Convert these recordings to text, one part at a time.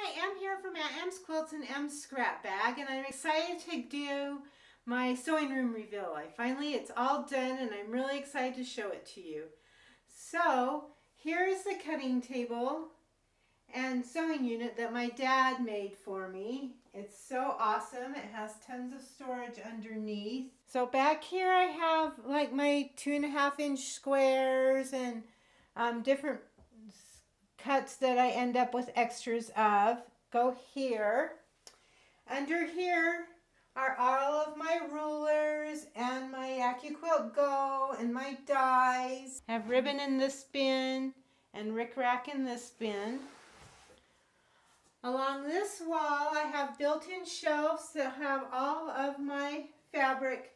Hi, I'm here from Aunt Em's Quilts and Em's Scrap Bag, and I'm excited to do my sewing room reveal. It's all done, and I'm really excited to show it to you. So, here's the cutting table and sewing unit that my dad made for me. It's so awesome. It has tons of storage underneath. So back here I have like my 2.5-inch squares and different cuts that I end up with extras of go here. Under here are all of my rulers and my Accuquilt Go and my dies. I have ribbon in this bin and rickrack in this bin. Along this wall I have built-in shelves that have all of my fabric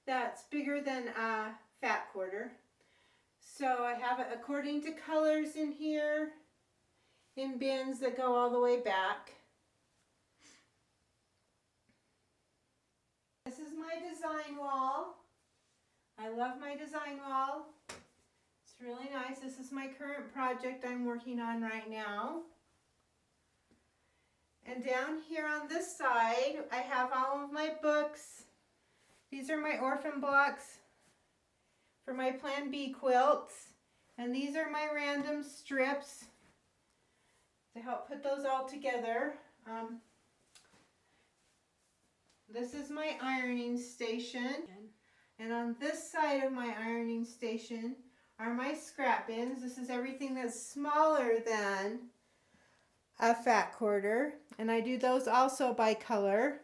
that's bigger than a fat quarter. So I have it according to colors in here in bins that go all the way back. This is my design wall. I love my design wall. It's really nice. This is my current project I'm working on right now. And down here on this side, I have all of my books. These are my orphan blocks for my Plan B quilts. And these are my random strips to help put those all together. This is my ironing station. And on this side of my ironing station are my scrap bins. This is everything that's smaller than a fat quarter. And I do those also by color.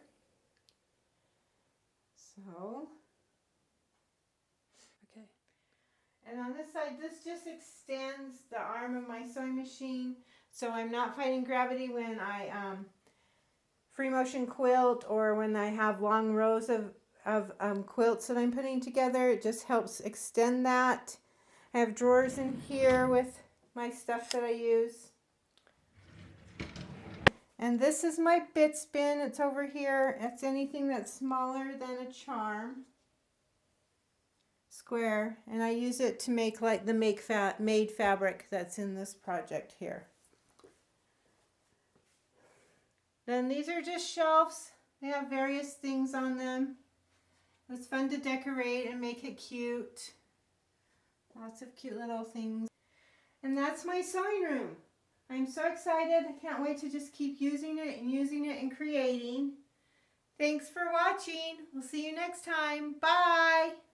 So, okay. And on this side, this just extends the arm of my sewing machine, so I'm not fighting gravity when I free motion quilt or when I have long rows of quilts that I'm putting together. It just helps extend that. I have drawers in here with my stuff that I use. And this is my bits bin. It's over here. It's anything that's smaller than a charm square, and I use it to make like the made fabric that's in this project here. Then these are just shelves. They have various things on them. It's fun to decorate and make it cute. Lots of cute little things. And that's my sewing room. I'm so excited. I can't wait to just keep using it and creating. Thanks for watching. We'll see you next time. Bye.